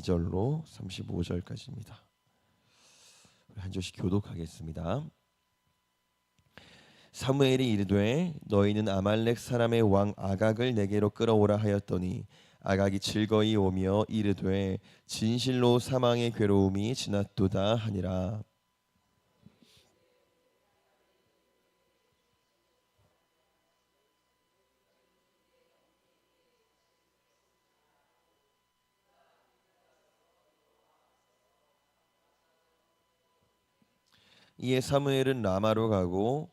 32절로 35절까지입니다. 한 절씩 교독하겠습니다. 사무엘이 이르되 너희는 아말렉 사람의 왕 아각을 내게로 끌어오라 하였더니 아각이 즐거이 오며 이르되 진실로 사망의 괴로움이 지났도다 하니라. 이에 사무엘은 라마로 가고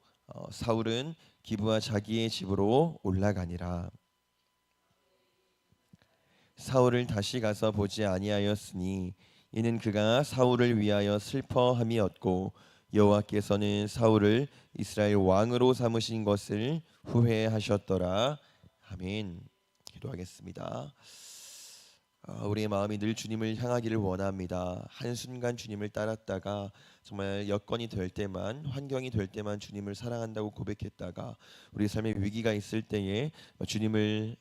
사울은 기브와 자기의 집으로 올라가니라. 사울을 다시 가서 보지 아니하였으니 이는 그가 사울을 위하여 슬퍼함이었고 여호와께서는 사울을 이스라엘 왕으로 삼으신 것을 후회하셨더라. 아멘. 기도하겠습니다. 우리의 마음이 늘 주님을 향하기를 원합니다. 한순간 주님을 따랐다가 정말 여건이 될 때만, 환경이 될 때만 주님을 사랑한다고 고백했다가 우리 삶의 위기가 있을 때에 주님을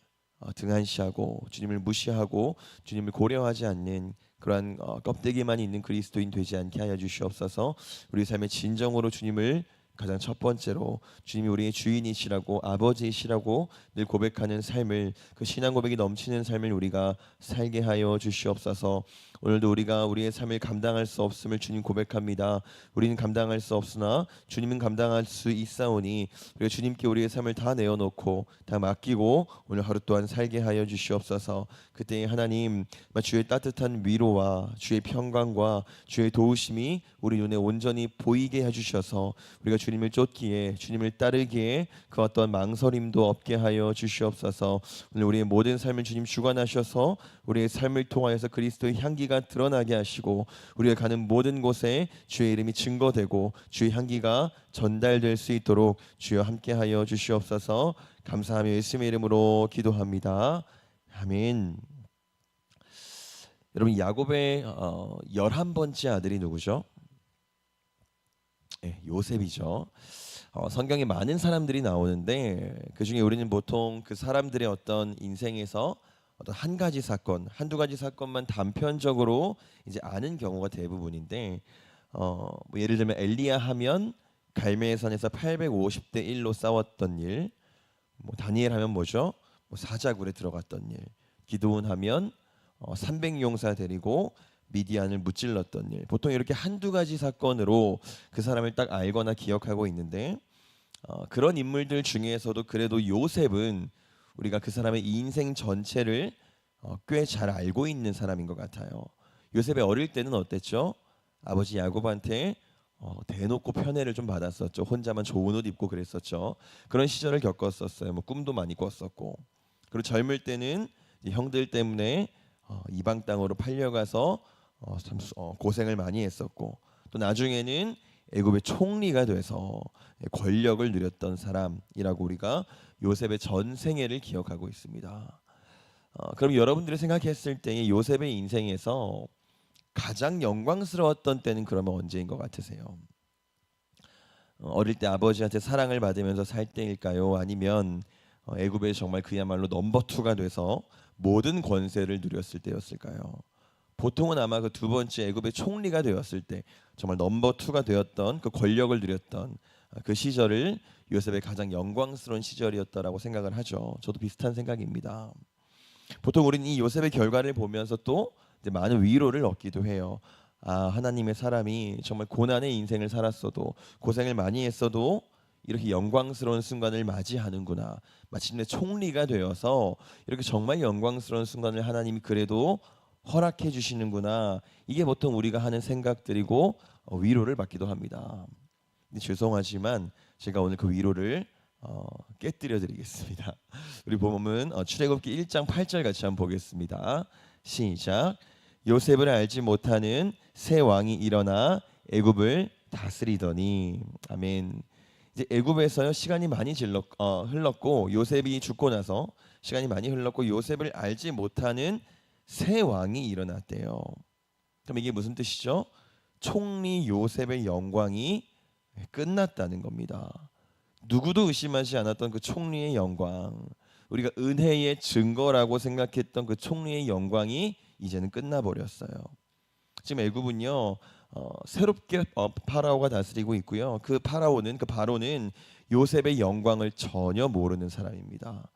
등한시하고 주님을 무시하고 주님을 고려하지 않는 그러한 껍데기만 있는 그리스도인 되지 않게 하여 주시옵소서. 우리 삶의 진정으로 주님을 가장 첫 번째로 주님이 우리의 주인이시라고 아버지이시라고 늘 고백하는 삶을, 그 신앙 고백이 넘치는 삶을 우리가 살게 하여 주시옵소서. 오늘도 우리가 우리의 삶을 감당할 수 없음을 주님 고백합니다. 우리는 감당할 수 없으나 주님은 감당할 수 있사오니 우리가 주님께 우리의 삶을 다 내어놓고 다 맡기고 오늘 하루 또한 살게 하여 주시옵소서. 그때 하나님 주의 따뜻한 위로와 주의 평강과 주의 도우심이 우리 눈에 온전히 보이게 해주셔서 우리가 주님을 쫓기에 주님을 따르기에 그 어떤 망설임도 없게 하여 주시옵소서. 오늘 우리의 모든 삶을 주님 주관하셔서 우리의 삶을 통하여서 그리스도의 향기가 드러나게 하시고 우리가 가는 모든 곳에 주의 이름이 증거되고 주의 향기가 전달될 수 있도록 주여 함께하여 주시옵소서. 감사하며 예수님의 이름으로 기도합니다. 아멘. 여러분, 야곱의 11번째 아들이 누구죠? 네, 요셉이죠. 성경에 많은 사람들이 나오는데 그 중에 우리는 보통 그 사람들의 어떤 인생에서 어떤 한 가지 사건, 한두 가지 사건만 단편적으로 이제 아는 경우가 대부분인데 뭐 예를 들면 엘리야 하면 갈멜 산에서 850대 1로 싸웠던 일, 뭐 다니엘 하면 뭐죠? 뭐 사자굴에 들어갔던 일, 기드온 하면 300용사 데리고 미디안을 무찔렀던 일, 보통 이렇게 한두 가지 사건으로 그 사람을 딱 알거나 기억하고 있는데 그런 인물들 중에서도 그래도 요셉은 우리가 그 사람의 인생 전체를 꽤 잘 알고 있는 사람인 것 같아요. 요셉의 어릴 때는 어땠죠? 아버지 야곱한테 대놓고 편애를 좀 받았었죠. 혼자만 좋은 옷 입고 그랬었죠. 그런 시절을 겪었었어요. 뭐 꿈도 많이 꿨었고. 그리고 젊을 때는 형들 때문에 이방 땅으로 팔려가서 참 고생을 많이 했었고, 또 나중에는 애굽의 총리가 돼서 권력을 누렸던 사람이라고 우리가 요셉의 전생애를 기억하고 있습니다. 그럼 여러분들이 생각했을 때 요셉의 인생에서 가장 영광스러웠던 때는 그러면 언제인 것 같으세요? 어릴 때 아버지한테 사랑을 받으면서 살 때일까요? 아니면 애굽에 정말 그야말로 넘버 투가 돼서 모든 권세를 누렸을 때였을까요? 보통은 아마 그 두 번째 애굽의 총리가 되었을 때 정말 넘버 투가 되었던 그 권력을 누렸던 그 시절을 요셉의 가장 영광스러운 시절이었다라고 생각을 하죠. 저도 비슷한 생각입니다. 보통 우리는 이 요셉의 결과를 보면서 또 이제 많은 위로를 얻기도 해요. 하나님의 사람이 정말 고난의 인생을 살았어도 고생을 많이 했어도 이렇게 영광스러운 순간을 맞이하는구나. 마침내 총리가 되어서 이렇게 정말 영광스러운 순간을 하나님이 그래도 허락해 주시는구나. 이게 보통 우리가 하는 생각들이고 위로를 받기도 합니다. 근데 죄송하지만 제가 오늘 그 위로를 깨뜨려 드리겠습니다. 우리 보면 출애굽기 1장 8절 같이 한번 보겠습니다. 시작. 요셉을 알지 못하는 새 왕이 일어나 애굽을 다스리더니. 아멘. 이제 애굽에서요 시간이 많이 흘렀고 요셉이 죽고 나서 시간이 많이 흘렀고 요셉을 알지 못하는 새 왕이 일어났대요. 그럼 이게 무슨 뜻이죠? 총리 요셉의 영광이 끝났다는 겁니다. 누구도 의심하지 않았던 그 총리의 영광, 우리가 은혜의 증거라고 생각했던 그 총리의 영광이 이제는 끝나버렸어요. 지금 애굽은요 새롭게 파라오가 다스리고 있고요. 그 바로는 요셉의 영광을 전혀 모르는 사람입니다.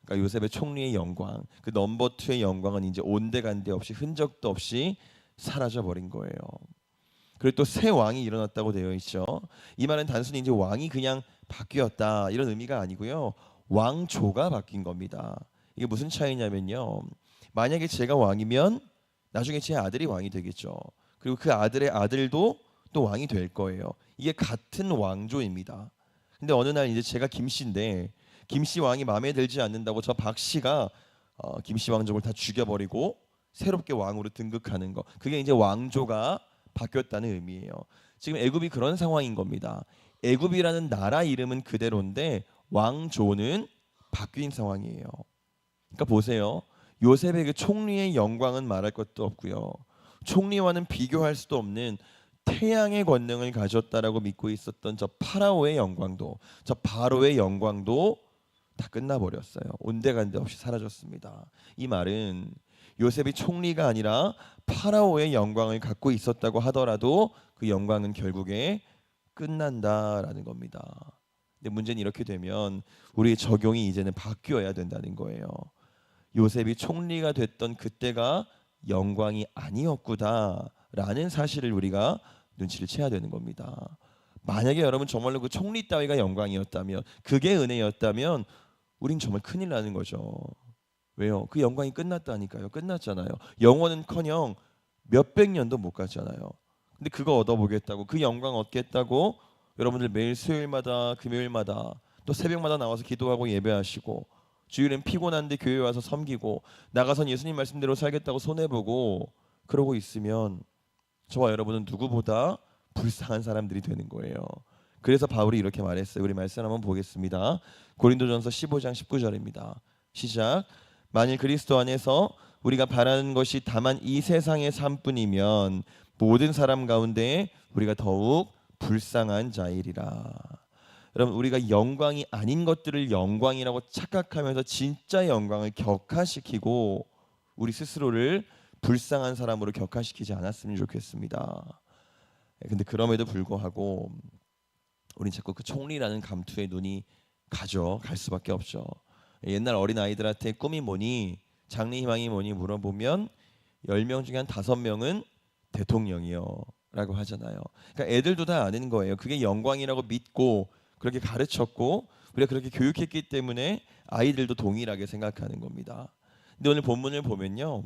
그러니까 요셉의 총리의 영광, 그 넘버 투의 영광은 이제 온데간데 없이 흔적도 없이 사라져 버린 거예요. 그리고 또 새 왕이 일어났다고 되어 있죠. 이 말은 단순히 이제 왕이 그냥 바뀌었다 이런 의미가 아니고요. 왕조가 바뀐 겁니다. 이게 무슨 차이냐면요. 만약에 제가 왕이면 나중에 제 아들이 왕이 되겠죠. 그리고 그 아들의 아들도 또 왕이 될 거예요. 이게 같은 왕조입니다. 근데 어느 날 이제 제가 김씨인데 김씨 왕이 마음에 들지 않는다고 저 박씨가 김씨 왕족을 다 죽여버리고 새롭게 왕으로 등극하는 거. 그게 이제 왕조가 바뀌었다는 의미예요. 지금 애굽이 그런 상황인 겁니다. 애굽이라는 나라 이름은 그대로인데 왕조는 바뀐 상황이에요. 그러니까 보세요. 요셉의 그 총리의 영광은 말할 것도 없고요. 총리와는 비교할 수도 없는 태양의 권능을 가졌다라고 믿고 있었던 저 파라오의 영광도, 저 바로의 영광도 다 끝나버렸어요. 온데간데 없이 사라졌습니다. 이 말은 요셉이 총리가 아니라 파라오의 영광을 갖고 있었다고 하더라도 그 영광은 결국에 끝난다라는 겁니다. 근데 문제는 이렇게 되면 우리의 적용이 이제는 바뀌어야 된다는 거예요. 요셉이 총리가 됐던 그때가 영광이 아니었구나라는 사실을 우리가 눈치를 채야 되는 겁니다. 만약에 여러분 정말로 그 총리 따위가 영광이었다면, 그게 은혜였다면 우린 정말 큰일 나는 거죠. 왜요? 그 영광이 끝났다니까요. 끝났잖아요. 영원은커녕 몇백 년도 못 갔잖아요. 근데 그거 얻어보겠다고, 그 영광 얻겠다고 여러분들 매일 수요일마다 금요일마다 또 새벽마다 나와서 기도하고 예배하시고 주일엔 피곤한데 교회 와서 섬기고 나가선 예수님 말씀대로 살겠다고 손해보고 그러고 있으면 저와 여러분은 누구보다 불쌍한 사람들이 되는 거예요. 그래서 바울이 이렇게 말했어요. 우리 말씀 한번 보겠습니다. 고린도전서 15장 19절입니다. 시작. 만일 그리스도 안에서 우리가 바라는 것이 다만 이 세상의 삶뿐이면 모든 사람 가운데 우리가 더욱 불쌍한 자이리라. 여러분, 우리가 영광이 아닌 것들을 영광이라고 착각하면서 진짜 영광을 격화시키고 우리 스스로를 불쌍한 사람으로 격화시키지 않았으면 좋겠습니다. 근데 그럼에도 불구하고 우린 자꾸 그 총리라는 감투에 눈이 갈 수밖에 없죠. 옛날 어린 아이들한테 꿈이 뭐니, 장래 희망이 뭐니 물어보면 10명 중에 한 5명은 대통령이요 라고 하잖아요. 그러니까 애들도 다 아는 거예요. 그게 영광이라고 믿고 그렇게 가르쳤고 우리가 그렇게 교육했기 때문에 아이들도 동일하게 생각하는 겁니다. 근데 오늘 본문을 보면요,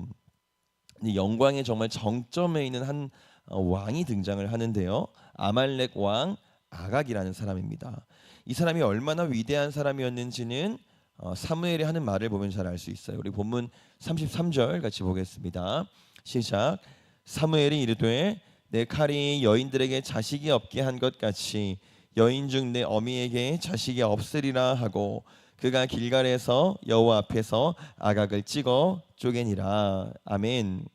영광의 정말 정점에 있는 한 왕이 등장을 하는데요. 아말렉 왕 아각이라는 사람입니다. 이 사람이 얼마나 위대한 사람이었는지는 사무엘이 하는 말을 보면 잘 알 수 있어요. 우리 본문 33절 같이 보겠습니다. 시작. 사무엘이 이르되 내 칼이 여인들에게 자식이 없게 한 것 같이 여인 중 내 어미에게 자식이 없으리라 하고 그가 길갈에서 여호와 앞에서 아각을 찍어 쪼개니라. 아멘.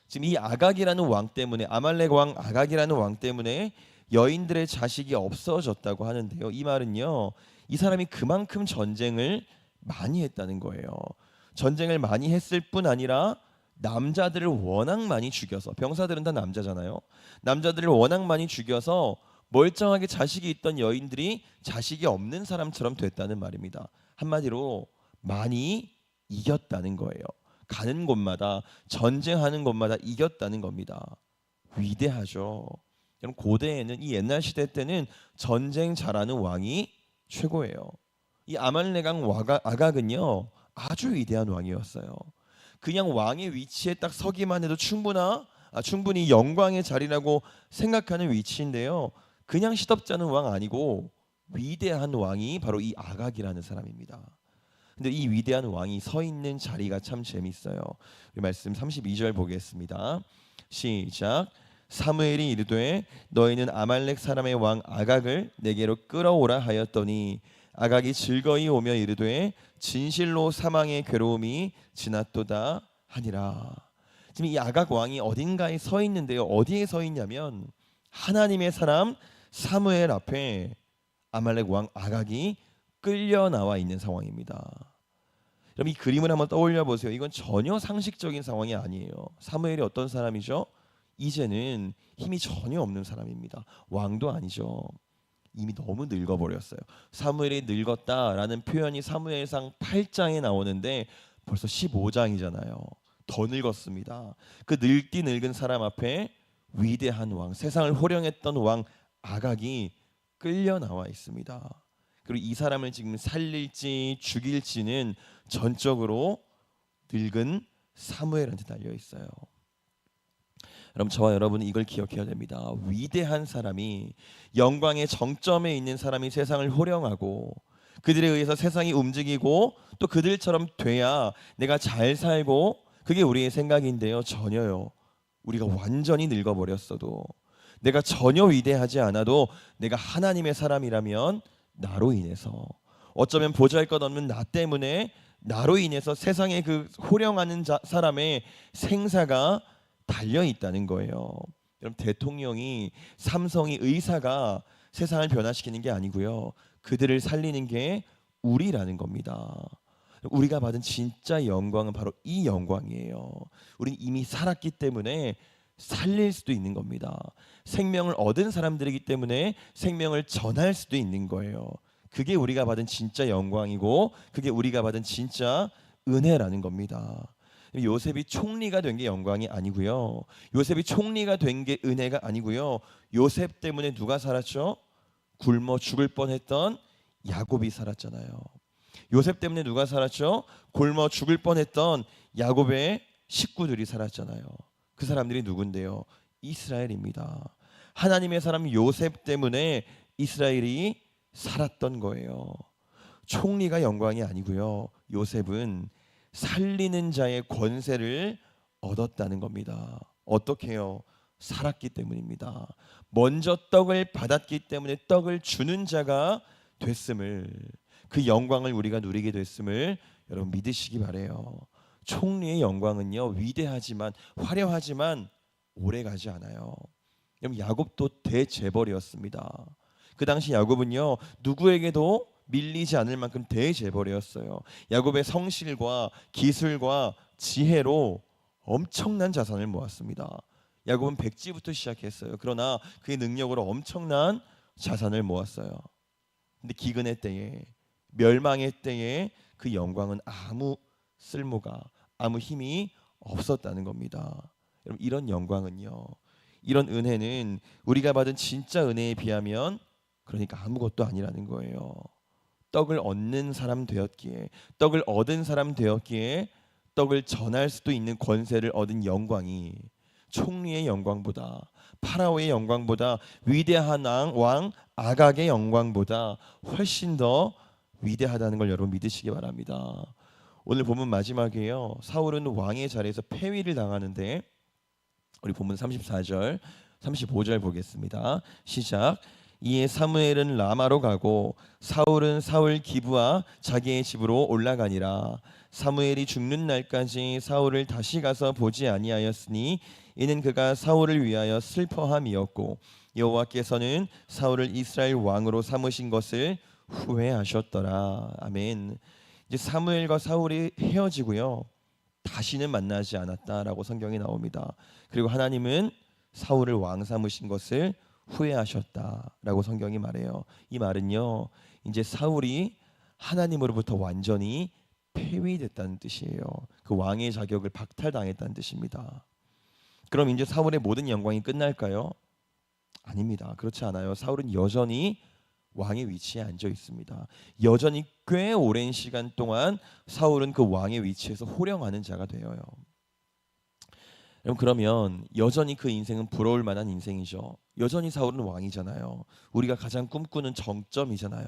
지금 이 아각이라는 왕 때문에, 아말렉 왕 아각이라는 왕 때문에 여인들의 자식이 없어졌다고 하는데요. 이 말은요, 이 사람이 그만큼 전쟁을 많이 했다는 거예요. 전쟁을 많이 했을 뿐 아니라 남자들을 워낙 많이 죽여서, 병사들은 다 남자잖아요. 남자들을 워낙 많이 죽여서 멀쩡하게 자식이 있던 여인들이 자식이 없는 사람처럼 됐다는 말입니다. 한마디로 많이 이겼다는 거예요. 가는 곳마다, 전쟁하는 곳마다 이겼다는 겁니다. 위대하죠. 여러분, 고대에는, 이 옛날 시대 때는 전쟁 잘하는 왕이 최고예요. 이 아말렉 왕 아각은요 아주 위대한 왕이었어요. 그냥 왕의 위치에 딱 서기만 해도 충분히 영광의 자리라고 생각하는 위치인데요, 그냥 시덥잖은 왕 아니고 위대한 왕이 바로 이 아각이라는 사람입니다. 근데 이 위대한 왕이 서 있는 자리가 참 재밌어요. 우리 말씀 32절 보겠습니다. 시작. 사무엘이 이르되 너희는 아말렉 사람의 왕 아각을 내게로 끌어오라 하였더니 아각이 즐거이 오며 이르되 진실로 사망의 괴로움이 지났도다 하니라. 지금 이 아각 왕이 어딘가에 서 있는데요. 어디에 서 있냐면 하나님의 사람 사무엘 앞에 아말렉 왕 아각이 끌려 나와 있는 상황입니다. 그럼 이 그림을 한번 떠올려 보세요. 이건 전혀 상식적인 상황이 아니에요. 사무엘이 어떤 사람이죠? 이제는 힘이 전혀 없는 사람입니다. 왕도 아니죠. 이미 너무 늙어버렸어요. 사무엘이 늙었다라는 표현이 사무엘상 8장에 나오는데 벌써 15장이잖아요. 더 늙었습니다. 그 늙디 늙은 사람 앞에 위대한 왕, 세상을 호령했던 왕 아각이 끌려 나와 있습니다. 그리고 이 사람을 지금 살릴지 죽일지는 전적으로 늙은 사무엘한테 달려 있어요. 여러분, 저와 여러분은 이걸 기억해야 됩니다. 위대한 사람이, 영광의 정점에 있는 사람이 세상을 호령하고 그들에 의해서 세상이 움직이고 또 그들처럼 돼야 내가 잘 살고, 그게 우리의 생각인데요. 전혀요. 우리가 완전히 늙어버렸어도, 내가 전혀 위대하지 않아도 내가 하나님의 사람이라면 나로 인해서, 어쩌면 보잘것없는 나 때문에 나로 인해서 세상의 그 호령하는 사람의 생사가 달려 있다는 거예요. 여러분, 대통령이, 삼성이, 의사가 세상을 변화시키는 게 아니고요. 그들을 살리는 게 우리라는 겁니다. 우리가 받은 진짜 영광은 바로 이 영광이에요. 우린 이미 살았기 때문에 살릴 수도 있는 겁니다. 생명을 얻은 사람들이기 때문에 생명을 전할 수도 있는 거예요. 그게 우리가 받은 진짜 영광이고 그게 우리가 받은 진짜 은혜라는 겁니다. 요셉이 총리가 된 게 영광이 아니고요. 요셉이 총리가 된 게 은혜가 아니고요. 요셉 때문에 누가 살았죠? 굶어 죽을 뻔했던 야곱이 살았잖아요. 요셉 때문에 누가 살았죠? 굶어 죽을 뻔했던 야곱의 식구들이 살았잖아요. 그 사람들이 누군데요? 이스라엘입니다. 하나님의 사람 요셉 때문에 이스라엘이 살았던 거예요. 총리가 영광이 아니고요. 요셉은 살리는 자의 권세를 얻었다는 겁니다. 어떻게요? 살았기 때문입니다. 먼저 떡을 받았기 때문에 떡을 주는 자가 됐음을, 그 영광을 우리가 누리게 됐음을 여러분 믿으시기 바래요. 총리의 영광은요, 위대하지만 화려하지만 오래가지 않아요. 여러분, 야곱도 대재벌이었습니다. 그 당시 야곱은요, 누구에게도 밀리지 않을 만큼 대재벌이었어요. 야곱의 성실과 기술과 지혜로 엄청난 자산을 모았습니다. 야곱은 백지부터 시작했어요. 그러나 그의 능력으로 엄청난 자산을 모았어요. 근데 기근의 때에, 멸망의 때에 그 영광은 아무 쓸모가, 아무 힘이 없었다는 겁니다. 여러분, 이런 영광은요, 이런 은혜는 우리가 받은 진짜 은혜에 비하면 그러니까 아무것도 아니라는 거예요. 떡을 얻는 사람 되었기에, 떡을 얻은 사람 되었기에 떡을 전할 수도 있는 권세를 얻은 영광이 총리의 영광보다, 파라오의 영광보다, 위대한 왕 아각의 영광보다 훨씬 더 위대하다는 걸 여러분 믿으시기 바랍니다. 오늘 본문 마지막에요, 사울은 왕의 자리에서 폐위를 당하는데, 우리 본문 34절 35절 보겠습니다. 시작. 이에 사무엘은 라마로 가고 사울은 사울 기브와 자기의 집으로 올라가니라. 사무엘이 죽는 날까지 사울을 다시 가서 보지 아니하였으니 이는 그가 사울을 위하여 슬퍼함이었고 여호와께서는 사울을 이스라엘 왕으로 삼으신 것을 후회하셨더라. 아멘. 이제 사무엘과 사울이 헤어지고요, 다시는 만나지 않았다라고 성경에 나옵니다. 그리고 하나님은 사울을 왕 삼으신 것을 후회하셨다라고 성경이 말해요. 이 말은요, 이제 사울이 하나님으로부터 완전히 폐위됐다는 뜻이에요. 그 왕의 자격을 박탈당했다는 뜻입니다. 그럼 이제 사울의 모든 영광이 끝날까요? 아닙니다. 그렇지 않아요. 사울은 여전히 왕의 위치에 앉아 있습니다. 여전히 꽤 오랜 시간 동안 사울은 그 왕의 위치에서 호령하는 자가 되어요. 여러분, 그러면 여전히 그 인생은 부러울 만한 인생이죠. 여전히 사울은 왕이잖아요. 우리가 가장 꿈꾸는 정점이잖아요.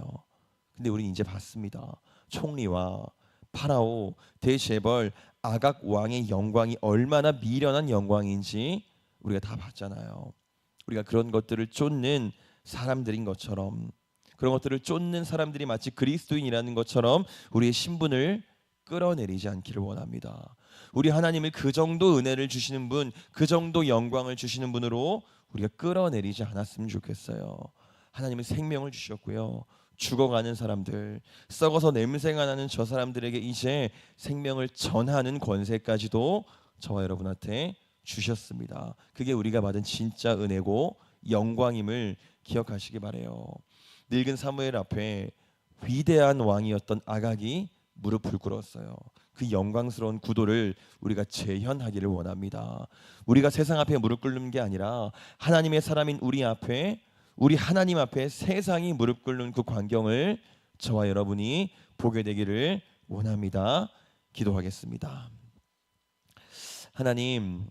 근데 우리는 이제 봤습니다. 총리와 파라오, 대재벌, 아각 왕의 영광이 얼마나 미련한 영광인지 우리가 다 봤잖아요. 우리가 그런 것들을 쫓는 사람들인 것처럼, 그런 것들을 쫓는 사람들이 마치 그리스도인이라는 것처럼 우리의 신분을 끌어내리지 않기를 원합니다. 우리 하나님을 그 정도 은혜를 주시는 분, 그 정도 영광을 주시는 분으로 우리가 끌어내리지 않았으면 좋겠어요. 하나님은 생명을 주셨고요, 죽어가는 사람들, 썩어서 냄새가 나는 저 사람들에게 이제 생명을 전하는 권세까지도 저와 여러분한테 주셨습니다. 그게 우리가 받은 진짜 은혜고 영광임을 기억하시기 바래요. 늙은 사무엘 앞에 위대한 왕이었던 아각이 무릎을 꿇었어요. 그 영광스러운 구도를 우리가 재현하기를 원합니다. 우리가 세상 앞에 무릎 꿇는 게 아니라 하나님의 사람인 우리 하나님 앞에 세상이 무릎 꿇는 그 광경을 저와 여러분이 보게 되기를 원합니다. 기도하겠습니다. 하나님,